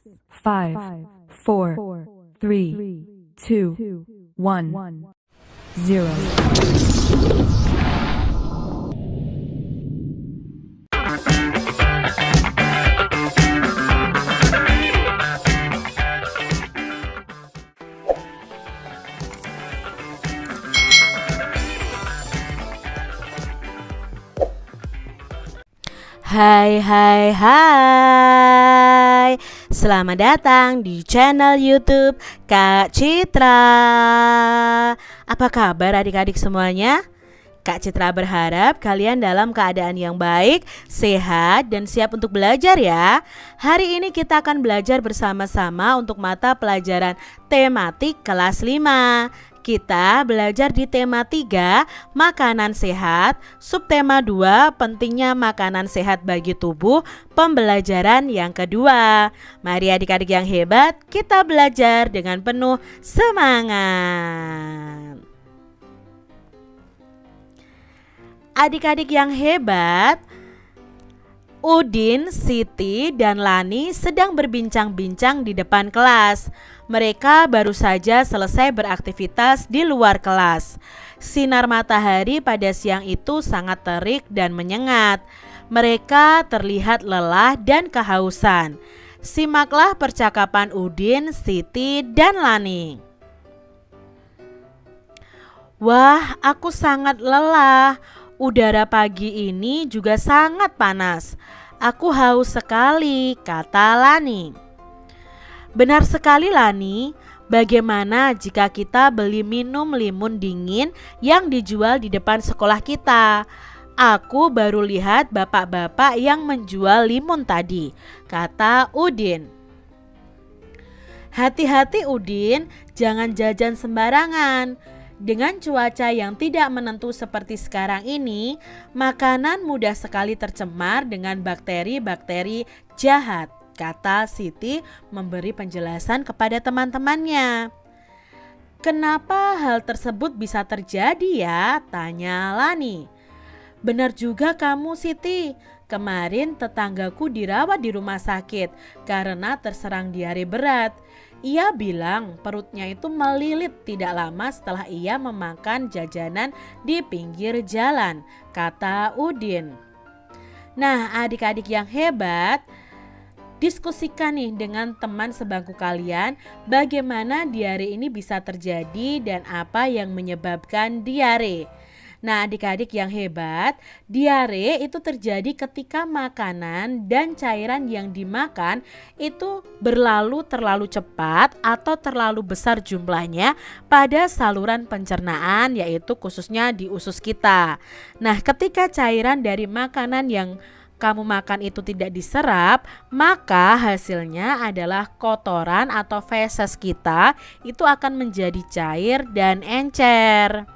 5, 4, 3, 2, 1, 0. Hai, selamat datang di channel YouTube Kak Citra. Apa kabar adik-adik semuanya? Kak Citra berharap kalian dalam keadaan yang baik, sehat, dan siap untuk belajar ya. Hari ini kita akan belajar bersama-sama untuk mata pelajaran tematik kelas 5. Kita belajar di tema 3, makanan sehat, subtema 2, pentingnya makanan sehat bagi tubuh, pembelajaran yang kedua. Mari adik-adik yang hebat, kita belajar dengan penuh semangat. Adik-adik yang hebat, Udin, Siti, dan Lani sedang berbincang-bincang di depan kelas. Mereka baru saja selesai beraktivitas di luar kelas. Sinar matahari pada siang itu sangat terik dan menyengat. Mereka terlihat lelah dan kehausan. Simaklah percakapan Udin, Siti, dan Lani. Wah, aku sangat lelah. Udara pagi ini juga sangat panas. Aku haus sekali, kata Lani. Benar sekali Lani, bagaimana jika kita beli minum limun dingin yang dijual di depan sekolah kita? Aku baru lihat bapak-bapak yang menjual limun tadi, kata Udin. Hati-hati Udin, jangan jajan sembarangan. Dengan cuaca yang tidak menentu seperti sekarang ini, makanan mudah sekali tercemar dengan bakteri-bakteri jahat, kata Siti memberi penjelasan kepada teman-temannya. Kenapa hal tersebut bisa terjadi ya? Tanya Lani. Benar juga kamu Siti, kemarin tetanggaku dirawat di rumah sakit karena terserang diare berat. Ia bilang perutnya itu melilit tidak lama setelah ia memakan jajanan di pinggir jalan, kata Udin. Nah adik-adik yang hebat, diskusikan nih dengan teman sebangku kalian bagaimana diare ini bisa terjadi dan apa yang menyebabkan diare. Nah adik-adik yang hebat, diare itu terjadi ketika makanan dan cairan yang dimakan itu berlalu terlalu cepat atau terlalu besar jumlahnya pada saluran pencernaan, yaitu khususnya di usus kita. Nah ketika cairan dari makanan yang kamu makan itu tidak diserap, maka hasilnya adalah kotoran atau feses kita itu akan menjadi cair dan encer.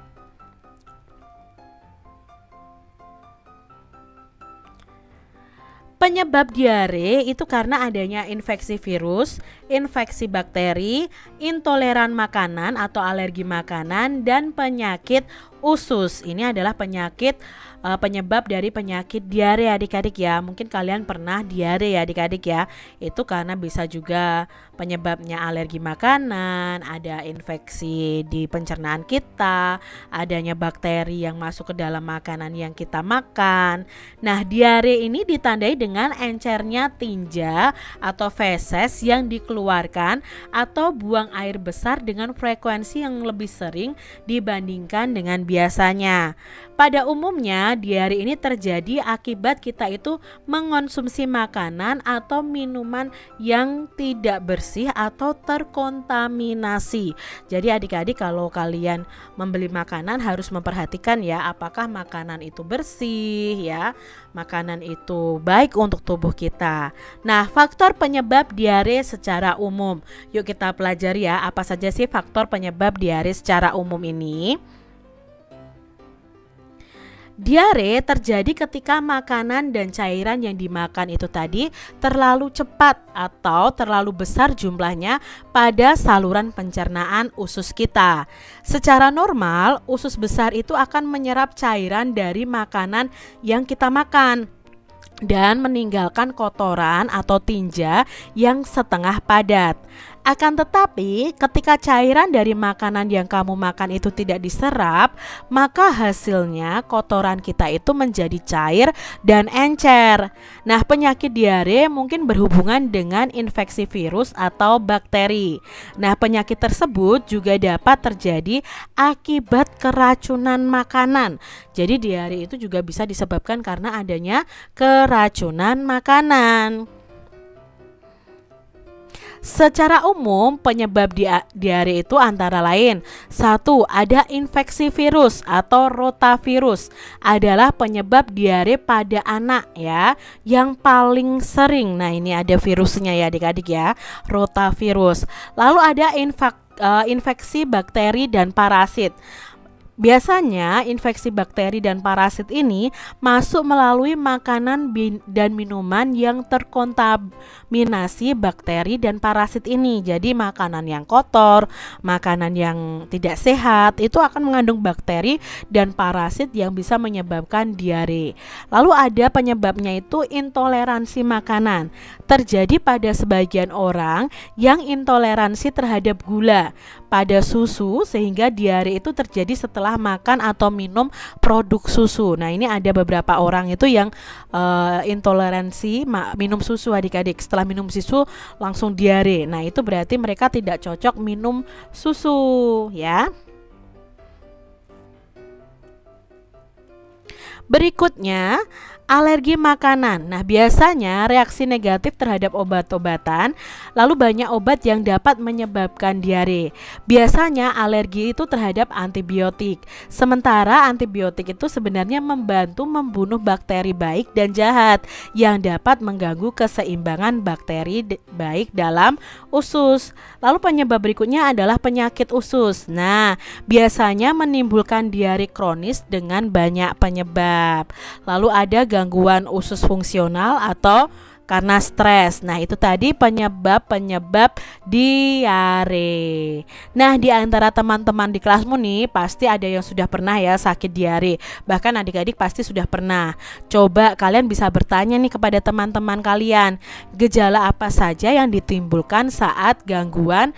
Penyebab diare itu karena adanya infeksi virus, infeksi bakteri, intoleran makanan atau alergi makanan, dan penyakit usus. Ini adalah penyebab dari penyakit diare adik-adik ya. Mungkin kalian pernah diare ya adik-adik ya. Itu karena bisa juga penyebabnya alergi makanan, ada infeksi di pencernaan kita, adanya bakteri yang masuk ke dalam makanan yang kita makan. Nah diare ini ditandai dengan encernya tinja atau feses yang dikeluarkan atau buang air besar dengan frekuensi yang lebih sering dibandingkan dengan biasanya. Pada umumnya diare ini terjadi akibat kita itu mengonsumsi makanan atau minuman yang tidak bersih atau terkontaminasi. Jadi adik-adik kalau kalian membeli makanan harus memperhatikan ya apakah makanan itu bersih ya, makanan itu baik untuk tubuh kita. Nah faktor penyebab diare secara umum, yuk kita pelajari ya apa saja sih faktor penyebab diare secara umum ini. Diare terjadi ketika makanan dan cairan yang dimakan itu tadi terlalu cepat atau terlalu besar jumlahnya pada saluran pencernaan usus kita. Secara normal, usus besar itu akan menyerap cairan dari makanan yang kita makan. dan meninggalkan kotoran atau tinja yang setengah padat. Akan tetapi, ketika cairan dari makanan yang kamu makan itu tidak diserap, maka hasilnya kotoran kita itu menjadi cair dan encer. Nah, penyakit diare mungkin berhubungan dengan infeksi virus atau bakteri. Nah, penyakit tersebut juga dapat terjadi akibat keracunan makanan. Jadi diare itu juga bisa disebabkan karena adanya keracunan makanan. Secara umum, penyebab diare itu antara lain: satu, ada infeksi virus atau rotavirus, adalah penyebab diare pada anak ya, yang paling sering. Nah, ini ada virusnya ya adik-adik ya, rotavirus. Lalu ada infeksi bakteri dan parasit. Biasanya infeksi bakteri dan parasit ini masuk melalui makanan dan minuman yang terkontaminasi bakteri dan parasit ini. Jadi makanan yang kotor, makanan yang tidak sehat itu akan mengandung bakteri dan parasit yang bisa menyebabkan diare. Lalu ada penyebabnya itu intoleransi makanan. Terjadi pada sebagian orang yang intoleransi terhadap gula pada susu, sehingga diare itu terjadi setelah makan atau minum produk susu. Nah, ini ada beberapa orang itu yang intoleransi minum susu adik-adik. Setelah minum susu langsung diare. Nah, itu berarti mereka tidak cocok minum susu ya. Berikutnya, alergi makanan. Nah, biasanya reaksi negatif terhadap obat-obatan, lalu banyak obat yang dapat menyebabkan diare. Biasanya alergi itu terhadap antibiotik. Sementara antibiotik itu sebenarnya membantu membunuh bakteri baik dan jahat yang dapat mengganggu keseimbangan bakteri baik dalam usus. Lalu penyebab berikutnya adalah penyakit usus. Nah, biasanya menimbulkan diare kronis dengan banyak penyebab. Lalu ada gangguan usus fungsional atau karena stres. Nah, itu tadi penyebab-penyebab diare. Nah, di antara teman-teman di kelasmu nih pasti ada yang sudah pernah ya sakit diare. Bahkan adik-adik pasti sudah pernah. Coba kalian bisa bertanya nih kepada teman-teman kalian, gejala apa saja yang ditimbulkan saat gangguan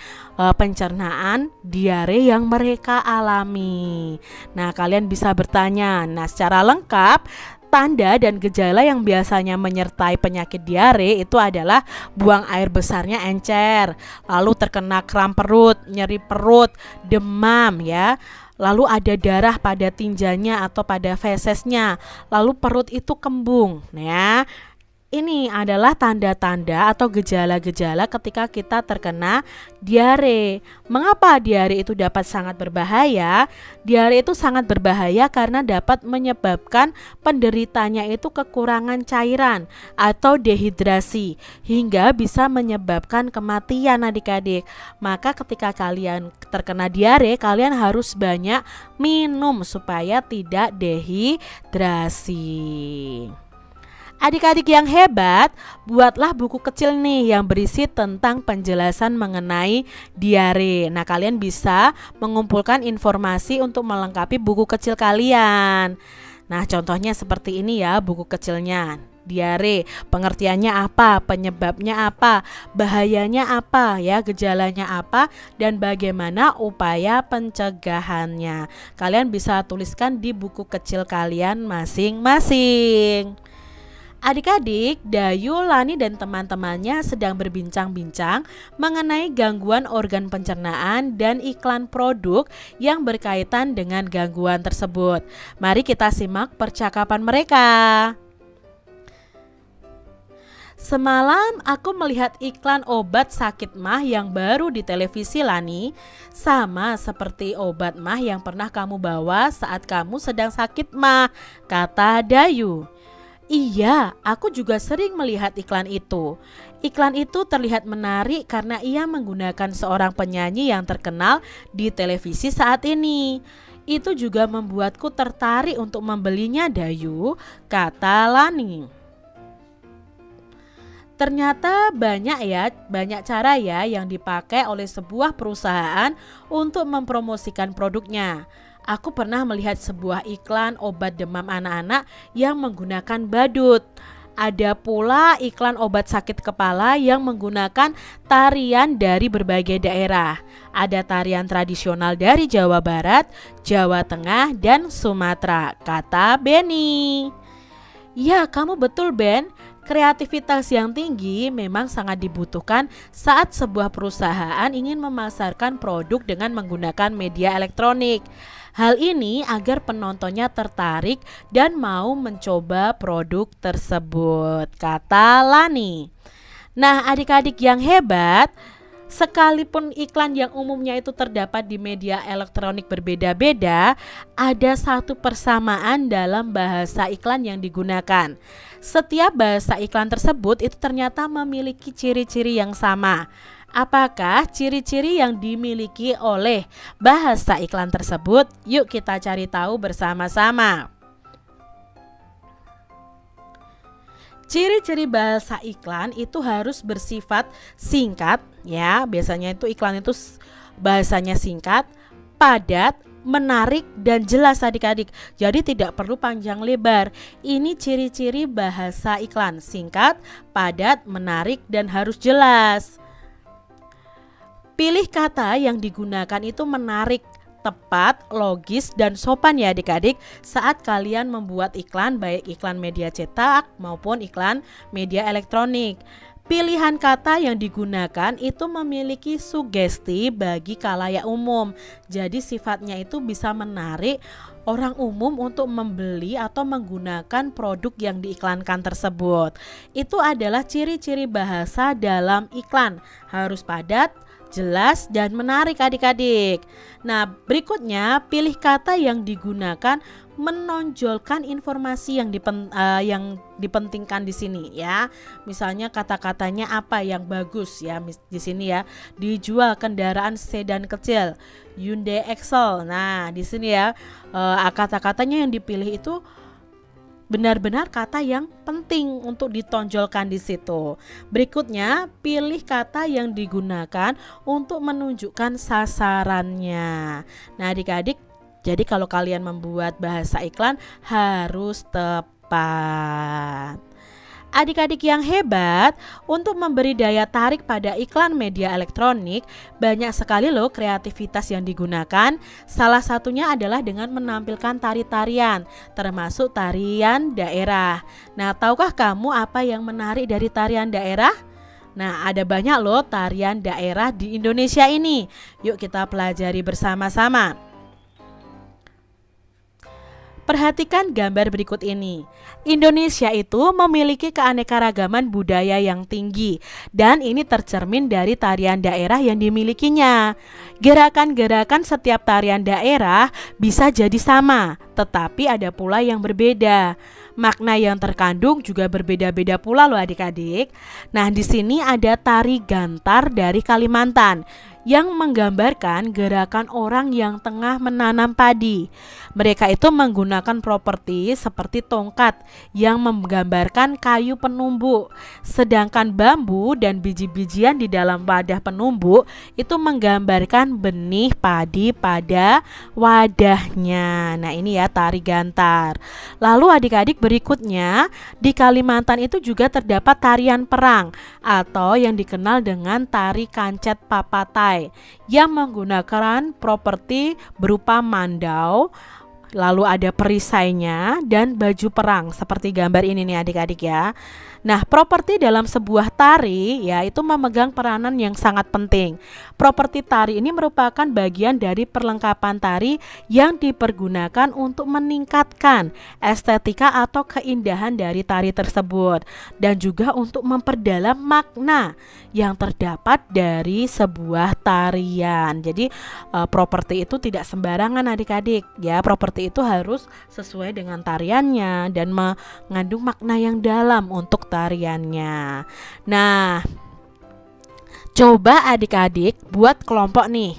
pencernaan diare yang mereka alami. Nah, kalian bisa bertanya. Nah, secara lengkap, tanda dan gejala yang biasanya menyertai penyakit diare itu adalah buang air besarnya encer, lalu terkena kram perut, nyeri perut, demam ya. Lalu ada darah pada tinjanya atau pada fesesnya, lalu perut itu kembung ya. Ini adalah tanda-tanda atau gejala-gejala ketika kita terkena diare. Mengapa diare itu dapat sangat berbahaya? Diare itu sangat berbahaya karena dapat menyebabkan penderitanya itu kekurangan cairan atau dehidrasi, hingga bisa menyebabkan kematian adik-adik. Maka ketika kalian terkena diare, kalian harus banyak minum supaya tidak dehidrasi. Adik-adik yang hebat, buatlah buku kecil nih yang berisi tentang penjelasan mengenai diare. Nah, kalian bisa mengumpulkan informasi untuk melengkapi buku kecil kalian. Nah, contohnya seperti ini ya buku kecilnya. Diare, pengertiannya apa, penyebabnya apa, bahayanya apa ya, gejalanya apa, dan bagaimana upaya pencegahannya. Kalian bisa tuliskan di buku kecil kalian masing-masing. Adik-adik, Dayu, Lani, dan teman-temannya sedang berbincang-bincang mengenai gangguan organ pencernaan dan iklan produk yang berkaitan dengan gangguan tersebut. Mari kita simak percakapan mereka. Semalam aku melihat iklan obat sakit mah yang baru di televisi, Lani. Sama seperti obat mah yang pernah kamu bawa saat kamu sedang sakit mah, kata Dayu. Iya, aku juga sering melihat iklan itu. Iklan itu terlihat menarik karena ia menggunakan seorang penyanyi yang terkenal di televisi saat ini. Itu juga membuatku tertarik untuk membelinya, Dayu, kata Lani. Ternyata banyak cara ya yang dipakai oleh sebuah perusahaan untuk mempromosikan produknya. Aku pernah melihat sebuah iklan obat demam anak-anak yang menggunakan badut. Ada pula iklan obat sakit kepala yang menggunakan tarian dari berbagai daerah. Ada tarian tradisional dari Jawa Barat, Jawa Tengah, dan Sumatera, kata Benny. Ya, kamu betul, Ben. Kreativitas yang tinggi memang sangat dibutuhkan saat sebuah perusahaan ingin memasarkan produk dengan menggunakan media elektronik. Hal ini agar penontonnya tertarik dan mau mencoba produk tersebut, kata Lani. Nah, adik-adik yang hebat, sekalipun iklan yang umumnya itu terdapat di media elektronik berbeda-beda, ada satu persamaan dalam bahasa iklan yang digunakan. Setiap bahasa iklan tersebut itu ternyata memiliki ciri-ciri yang sama. Apakah ciri-ciri yang dimiliki oleh bahasa iklan tersebut? Yuk kita cari tahu bersama-sama. Ciri-ciri bahasa iklan itu harus bersifat singkat, ya. Biasanya itu iklan itu bahasanya singkat, padat, menarik, dan jelas adik-adik. Jadi tidak perlu panjang lebar. Ini ciri-ciri bahasa iklan: singkat, padat, menarik, dan harus jelas. Pilih kata yang digunakan itu menarik, tepat, logis, dan sopan ya adik-adik saat kalian membuat iklan, baik iklan media cetak maupun iklan media elektronik. Pilihan kata yang digunakan itu memiliki sugesti bagi khalayak umum. Jadi sifatnya itu bisa menarik orang umum untuk membeli atau menggunakan produk yang diiklankan tersebut. Itu adalah ciri-ciri bahasa dalam iklan. Harus padat, jelas, dan menarik adik-adik. Nah, berikutnya pilih kata yang digunakan menonjolkan informasi yang dipentingkan di sini ya. Misalnya kata-katanya apa yang bagus ya di sini ya. Dijual kendaraan sedan kecil Hyundai Excel. Nah, di sini ya kata-katanya yang dipilih itu benar-benar kata yang penting untuk ditonjolkan di situ. Berikutnya, pilih kata yang digunakan untuk menunjukkan sasarannya. Nah, adik-adik, jadi kalau kalian membuat bahasa iklan harus tepat. Adik-adik yang hebat, untuk memberi daya tarik pada iklan media elektronik, banyak sekali loh kreativitas yang digunakan. Salah satunya adalah dengan menampilkan tari-tarian, termasuk tarian daerah. Nah, tahukah kamu apa yang menarik dari tarian daerah? Nah, ada banyak loh tarian daerah di Indonesia ini. Yuk kita pelajari bersama-sama. Perhatikan gambar berikut ini. Indonesia itu memiliki keanekaragaman budaya yang tinggi dan ini tercermin dari tarian daerah yang dimilikinya. Gerakan-gerakan setiap tarian daerah bisa jadi sama, tetapi ada pula yang berbeda. Makna yang terkandung juga berbeda-beda pula loh adik-adik. Nah, di sini ada tari gantar dari Kalimantan yang menggambarkan gerakan orang yang tengah menanam padi. Mereka itu menggunakan properti seperti tongkat yang menggambarkan kayu penumbuk. Sedangkan bambu dan biji-bijian di dalam wadah penumbuk itu menggambarkan benih padi pada wadahnya. Nah, ini ya tari gantar. Lalu adik-adik berikutnya, di Kalimantan itu juga terdapat tarian perang atau yang dikenal dengan tari kancet papatai yang menggunakan properti berupa mandau, lalu ada perisainya dan baju perang seperti gambar ini nih adik-adik ya. Nah, properti dalam sebuah tari ya itu memegang peranan yang sangat penting. Properti tari ini merupakan bagian dari perlengkapan tari yang dipergunakan untuk meningkatkan estetika atau keindahan dari tari tersebut dan juga untuk memperdalam makna yang terdapat dari sebuah tarian. Jadi properti itu tidak sembarangan adik-adik ya. Properti itu harus sesuai dengan tariannya dan mengandung makna yang dalam untuk tariannya. Nah, coba adik-adik buat kelompok nih,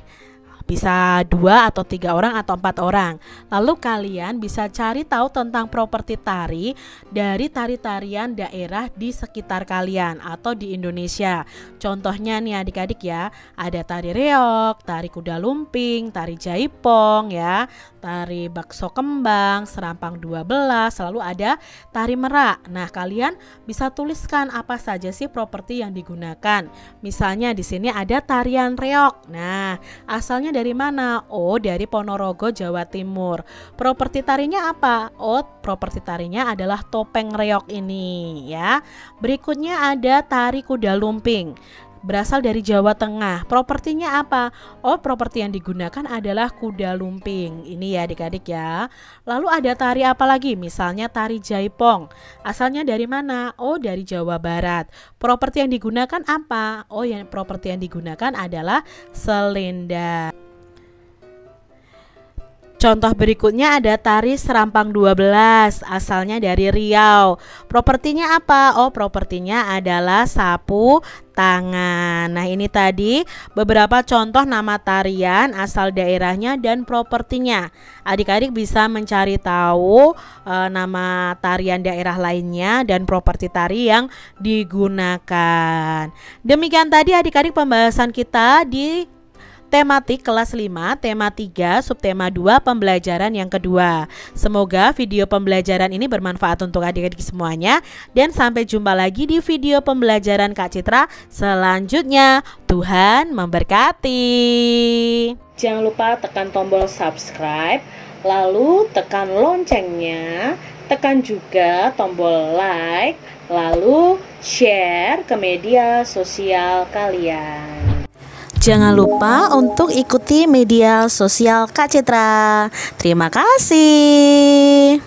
bisa 2 atau 3 orang atau 4 orang. Lalu kalian bisa cari tahu tentang properti tari dari tari-tarian daerah di sekitar kalian atau di Indonesia. Contohnya nih adik-adik ya, ada tari reog, tari kuda lumping, tari jaipong ya, tari bakso kembang, serampang 12, lalu ada tari merak. Nah, kalian bisa tuliskan apa saja sih properti yang digunakan. Misalnya di sini ada tarian reog. Nah, asalnya dari mana? Oh, dari Ponorogo, Jawa Timur. Properti tarinya apa? Oh, properti tarinya adalah topeng reog ini ya. Berikutnya ada tari kuda lumping. Berasal dari Jawa Tengah. Propertinya apa? Oh, properti yang digunakan adalah kuda lumping. Ini ya adik-adik ya. Lalu ada tari apa lagi? Misalnya tari jaipong. Asalnya dari mana? Oh, dari Jawa Barat. Properti yang digunakan apa? Oh, properti yang digunakan adalah selendang. Contoh berikutnya ada tari serampang 12, asalnya dari Riau. Propertinya apa? Oh, propertinya adalah sapu tangan. Nah, ini tadi beberapa contoh nama tarian, asal daerahnya dan propertinya. Adik-adik bisa mencari tahu nama tarian daerah lainnya dan properti tari yang digunakan. Demikian tadi adik-adik pembahasan kita di tematik kelas 5, tema 3, subtema 2, pembelajaran yang kedua. Semoga video pembelajaran ini bermanfaat untuk adik-adik semuanya. Dan sampai jumpa lagi di video pembelajaran Kak Citra selanjutnya. Tuhan memberkati. Jangan lupa tekan tombol subscribe, lalu tekan loncengnya, tekan juga tombol like, lalu share ke media sosial kalian. Jangan lupa untuk ikuti media sosial Kak Citra. Terima kasih.